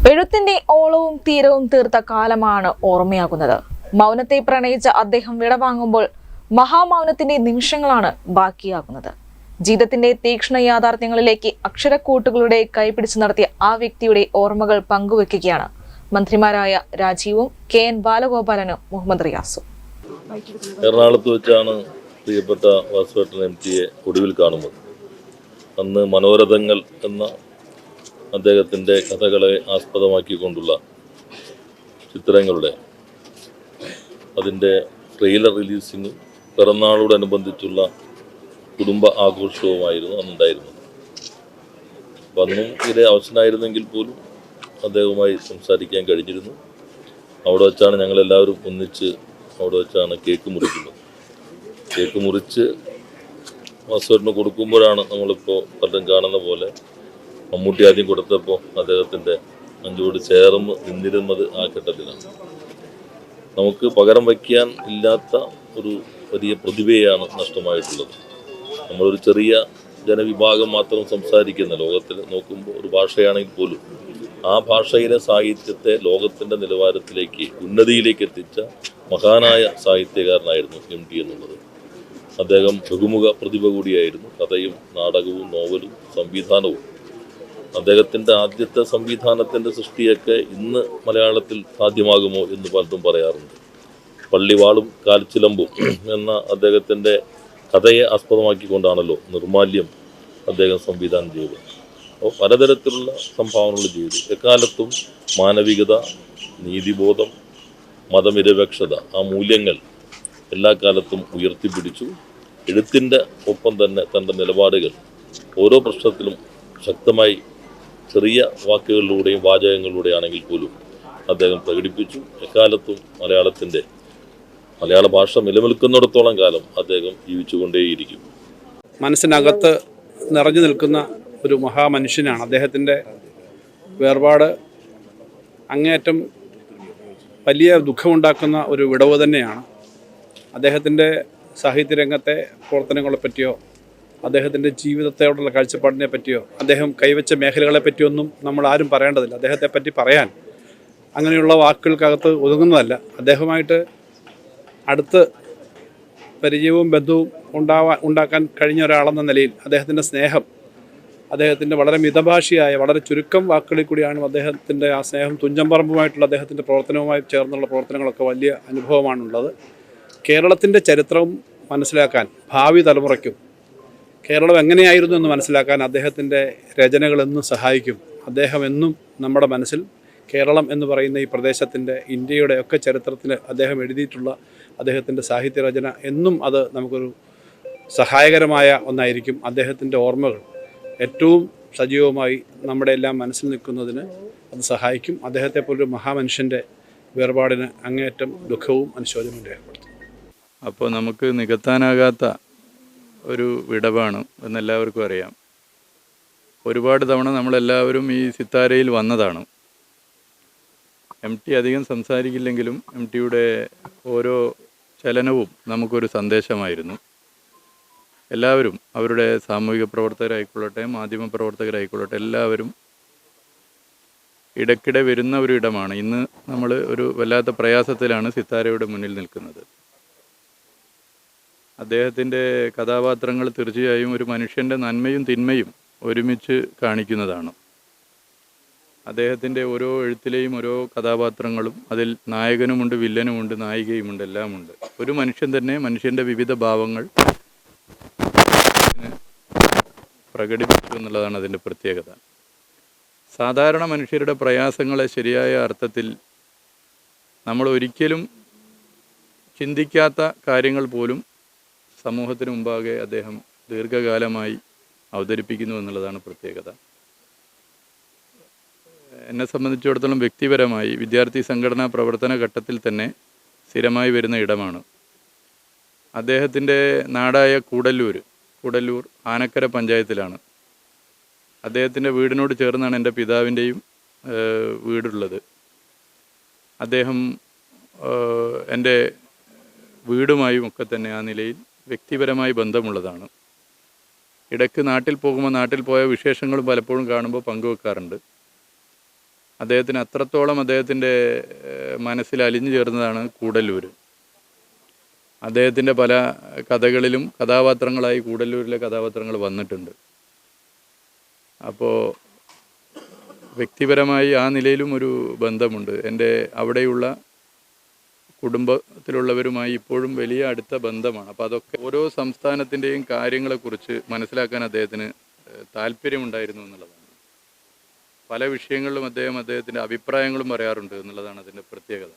എഴുത്തിന്റെ ഓളവും തീരവും തീർത്ത കാലമാണ് ഓർമ്മയാകുന്നത്. മൗനത്തെ പ്രണയിച്ച അദ്ദേഹം വിടവാങ്ങുമ്പോൾ മഹാമൗനത്തിന്റെ നിമിഷങ്ങളാണ് ബാക്കിയാകുന്നത്. ജീവിതത്തിന്റെ തീക്ഷ്ണ യാഥാർത്ഥ്യങ്ങളിലേക്ക് അക്ഷരക്കൂട്ടുകളുടെ കൈപിടിച്ച് നടത്തിയ ആ വ്യക്തിയുടെ ഓർമ്മകൾ പങ്കുവെക്കുകയാണ് മന്ത്രിമാരായ രാജീവും KN ബാലഗോപാലനും മുഹമ്മദ് റിയാസും. എറണാകുളത്ത് വെച്ചാണ് പ്രിയപ്പെട്ട വാസുവേട്ടൻ MTയെ ഒടുവിൽ കാണുന്നത്. അന്ന് മനോരഥങ്ങൾ എന്ന അദ്ദേഹത്തിൻ്റെ കഥകളെ ആസ്പദമാക്കിക്കൊണ്ടുള്ള ചിത്രങ്ങളുടെ അതിൻ്റെ ട്രെയിലർ റിലീസിങ്ങും പിറന്നാളോടനുബന്ധിച്ചുള്ള കുടുംബ ആഘോഷവുമായിരുന്നു അന്നുണ്ടായിരുന്നത്. അപ്പം അന്നും ഇതേ അവസരമായിരുന്നെങ്കിൽ പോലും അദ്ദേഹവുമായി സംസാരിക്കാൻ കഴിഞ്ഞിരുന്നു. അവിടെ വെച്ചാണ് ഞങ്ങളെല്ലാവരും ഒന്നിച്ച് അവിടെ വെച്ചാണ് കേക്ക് മുറിക്കുന്നത്. കേക്ക് മുറിച്ച് വാസുവേട്ടന് കൊടുക്കുമ്പോഴാണ് നമ്മളിപ്പോൾ പലരും കാണുന്ന പോലെ മമ്മൂട്ടി ആദ്യം കൊടുത്തപ്പോൾ അദ്ദേഹത്തിൻ്റെ നെഞ്ചോട് ചേർന്ന് നിന്നിരുന്നത് ആ ഘട്ടത്തിലാണ്. നമുക്ക് പകരം വയ്ക്കാൻ ഇല്ലാത്ത ഒരു വലിയ പ്രതിഭയാണ് നഷ്ടമായിട്ടുള്ളത്. നമ്മളൊരു ചെറിയ ജനവിഭാഗം മാത്രം സംസാരിക്കുന്ന ലോകത്തിൽ നോക്കുമ്പോൾ ഒരു ഭാഷയാണെങ്കിൽ പോലും ആ ഭാഷയിലെ സാഹിത്യത്തെ ലോകത്തിൻ്റെ നിലവാരത്തിലേക്ക് ഉന്നതിയിലേക്ക് എത്തിച്ച മഹാനായ സാഹിത്യകാരനായിരുന്നു MT എന്നുള്ളത്. അദ്ദേഹം ബഹുമുഖ പ്രതിഭ കൂടിയായിരുന്നു. കഥയും നാടകവും നോവലും സംവിധാനവും. അദ്ദേഹത്തിൻ്റെ ആദ്യത്തെ സംവിധാനത്തിൻ്റെ സൃഷ്ടിയൊക്കെ ഇന്ന് മലയാളത്തിൽ സാധ്യമാകുമോ എന്ന് പലരും പറയാറുണ്ട്. പള്ളിവാളും കാൽച്ചിലമ്പും എന്ന അദ്ദേഹത്തിൻ്റെ കഥയെ ആസ്പദമാക്കിക്കൊണ്ടാണല്ലോ നിർമാല്യം അദ്ദേഹം സംവിധാനം ചെയ്തത്. അപ്പോൾ പലതരത്തിലുള്ള സംഭാവനകൾ ചെയ്തു. എക്കാലത്തും മാനവികത, നീതിബോധം, മതനിരപേക്ഷത, ആ മൂല്യങ്ങൾ എല്ലാ കാലത്തും ഉയർത്തിപ്പിടിച്ചു. എഴുത്തിൻ്റെ ഒപ്പം തന്നെ തൻ്റെ നിലപാടുകൾ ഓരോ പ്രശ്നത്തിലും ശക്തമായി ചെറിയ വാക്കുകളിലൂടെയും വാചകങ്ങളിലൂടെയാണെങ്കിൽ പോലും അദ്ദേഹം പ്രകടിപ്പിച്ചു. എക്കാലത്തും മലയാള ഭാഷ നിലനിൽക്കുന്നിടത്തോളം കാലം അദ്ദേഹം ജീവിച്ചുകൊണ്ടേയിരിക്കും. മനസ്സിനകത്ത് നിറഞ്ഞു നിൽക്കുന്ന ഒരു മഹാമനുഷ്യനാണ്. അദ്ദേഹത്തിൻ്റെ വേർപാട് അങ്ങേയറ്റം വലിയ ദുഃഖമുണ്ടാക്കുന്ന ഒരു വിടവ് തന്നെയാണ്. അദ്ദേഹത്തിൻ്റെ സാഹിത്യരംഗത്തെ പ്രവർത്തനങ്ങളെ പറ്റിയോ അദ്ദേഹത്തിൻ്റെ ജീവിതത്തോടുള്ള കാഴ്ചപ്പാടിനെ പറ്റിയോ അദ്ദേഹം കൈവച്ച മേഖലകളെ പറ്റിയൊന്നും നമ്മൾ ആരും പറയേണ്ടതില്ല. അദ്ദേഹത്തെ പറ്റി പറയാൻ അങ്ങനെയുള്ള വാക്കുകൾക്കകത്ത് ഒതുങ്ങുന്നതല്ല. അദ്ദേഹമായിട്ട് അടുത്ത് പരിചയവും ബന്ധവും ഉണ്ടാക്കാൻ കഴിഞ്ഞ ഒരാളെന്ന നിലയിൽ അദ്ദേഹത്തിൻ്റെ സ്നേഹം, അദ്ദേഹത്തിൻ്റെ വളരെ മിതഭാഷിയായ വളരെ ചുരുക്കം വാക്കുകളിൽ കൂടിയാണ് അദ്ദേഹത്തിൻ്റെ ആ സ്നേഹം. തുഞ്ചൻപറമ്പുമായിട്ടുള്ള അദ്ദേഹത്തിൻ്റെ പ്രവർത്തനവുമായി ചേർന്നുള്ള പ്രവർത്തനങ്ങളൊക്കെ വലിയ അനുഭവമാണുള്ളത്. കേരളത്തിൻ്റെ ചരിത്രം മനസ്സിലാക്കാൻ ഭാവി തലമുറയ്ക്കും കേരളം എങ്ങനെയായിരുന്നു എന്ന് മനസ്സിലാക്കാൻ അദ്ദേഹത്തിൻ്റെ രചനകൾ എന്നും സഹായിക്കും. അദ്ദേഹം എന്നും നമ്മുടെ മനസ്സിൽ കേരളം എന്ന് പറയുന്ന ഈ പ്രദേശത്തിൻ്റെ ഇന്ത്യയുടെ ഒക്കെ ചരിത്രത്തിൽ അദ്ദേഹം എഴുതിയിട്ടുള്ള അദ്ദേഹത്തിൻ്റെ സാഹിത്യരചന എന്നും അത് നമുക്കൊരു സഹായകരമായ ഒന്നായിരിക്കും. അദ്ദേഹത്തിൻ്റെ ഓർമ്മകൾ ഏറ്റവും സജീവമായി നമ്മുടെ എല്ലാം മനസ്സിൽ നിൽക്കുന്നതിന് അത് സഹായിക്കും. അദ്ദേഹത്തെ പോലൊരു മഹാമനുഷ്യൻ്റെ വേർപാടിന് അങ്ങേയറ്റം ദുഃഖവും അനുശോചനവും രേഖപ്പെടുത്തും. അപ്പോൾ നമുക്ക് നികത്താനാകാത്ത ഒരു വിടവാണ് എന്നെല്ലാവർക്കും അറിയാം. ഒരുപാട് തവണ നമ്മളെല്ലാവരും ഈ സിത്താരയിൽ വന്നതാണ്. MT അധികം സംസാരിക്കില്ലെങ്കിലും MTയുടെ ഓരോ ചലനവും നമുക്കൊരു സന്ദേശമായിരുന്നു. എല്ലാവരും അവരുടെ സാമൂഹിക പ്രവർത്തകരായിക്കൊള്ളട്ടെ, മാധ്യമ പ്രവർത്തകരായിക്കൊള്ളട്ടെ, എല്ലാവരും ഇടയ്ക്കിടെ വരുന്ന ഒരു ഇടമാണ്. ഇന്ന് നമ്മൾ ഒരു വല്ലാത്ത പ്രയാസത്തിലാണ് സിത്താരയുടെ മുന്നിൽ നിൽക്കുന്നത്. അദ്ദേഹത്തിൻ്റെ കഥാപാത്രങ്ങൾ തീർച്ചയായും ഒരു മനുഷ്യൻ്റെ നന്മയും തിന്മയും ഒരുമിച്ച് കാണിക്കുന്നതാണ്. അദ്ദേഹത്തിൻ്റെ ഓരോ എഴുത്തിലെയും ഓരോ കഥാപാത്രങ്ങളും അതിൽ നായകനുമുണ്ട്, വില്ലനുമുണ്ട്, നായികയുമുണ്ട്, എല്ലാമുണ്ട്. ഒരു മനുഷ്യൻ തന്നെ മനുഷ്യൻ്റെ വിവിധ ഭാവങ്ങൾ പ്രകടിപ്പിച്ചു എന്നുള്ളതാണ് അതിൻ്റെ പ്രത്യേകത. സാധാരണ മനുഷ്യരുടെ പ്രയാസങ്ങളെ ശരിയായ അർത്ഥത്തിൽ നമ്മൾ ഒരിക്കലും ചിന്തിക്കാത്ത കാര്യങ്ങൾ പോലും സമൂഹത്തിന് മുമ്പാകെ അദ്ദേഹം ദീർഘകാലമായി അവതരിപ്പിക്കുന്നു എന്നുള്ളതാണ് പ്രത്യേകത. എന്നെ സംബന്ധിച്ചിടത്തോളം വ്യക്തിപരമായി വിദ്യാർത്ഥി സംഘടനാ പ്രവർത്തന ഘട്ടത്തിൽ തന്നെ സ്ഥിരമായി വരുന്ന ഇടമാണ്. അദ്ദേഹത്തിൻ്റെ നാടായ കൂടല്ലൂർ ആനക്കര പഞ്ചായത്തിലാണ്. അദ്ദേഹത്തിൻ്റെ വീടിനോട് ചേർന്നാണ് എൻ്റെ പിതാവിൻ്റെയും വീടുള്ളത്. അദ്ദേഹം എൻ്റെ വീടുമായും ഒക്കെ തന്നെ ആ നിലയിൽ വ്യക്തിപരമായി ബന്ധമുള്ളതാണ്. ഇടയ്ക്ക് നാട്ടിൽ പോകുമ്പോൾ നാട്ടിൽ പോയ വിശേഷങ്ങളും പലപ്പോഴും കാണുമ്പോൾ പങ്കുവെക്കാറുണ്ട്. അദ്ദേഹത്തിന് അത്രത്തോളം അദ്ദേഹത്തിൻ്റെ മനസ്സിൽ അലിഞ്ഞു ചേർന്നതാണ് കൂടല്ലൂർ. അദ്ദേഹത്തിൻ്റെ പല കഥകളിലും കഥാപാത്രങ്ങളായി കൂടല്ലൂരിലെ കഥാപാത്രങ്ങൾ വന്നിട്ടുണ്ട്. അപ്പോൾ വ്യക്തിപരമായി ആ നിലയിലും ഒരു ബന്ധമുണ്ട്. എൻ്റെ അവിടെയുള്ള കുടുംബത്തിലുള്ളവരുമായി ഇപ്പോഴും വലിയ അടുത്ത ബന്ധമാണ്. അപ്പോൾ അതൊക്കെ ഓരോ സംസ്ഥാനത്തിൻ്റെയും കാര്യങ്ങളെക്കുറിച്ച് മനസ്സിലാക്കാൻ അദ്ദേഹത്തിന് താല്പര്യമുണ്ടായിരുന്നു എന്നുള്ളതാണ്. പല വിഷയങ്ങളിലും അദ്ദേഹത്തിൻ്റെ അഭിപ്രായങ്ങളും പറയാറുണ്ട് എന്നുള്ളതാണ് അതിൻ്റെ പ്രത്യേകത.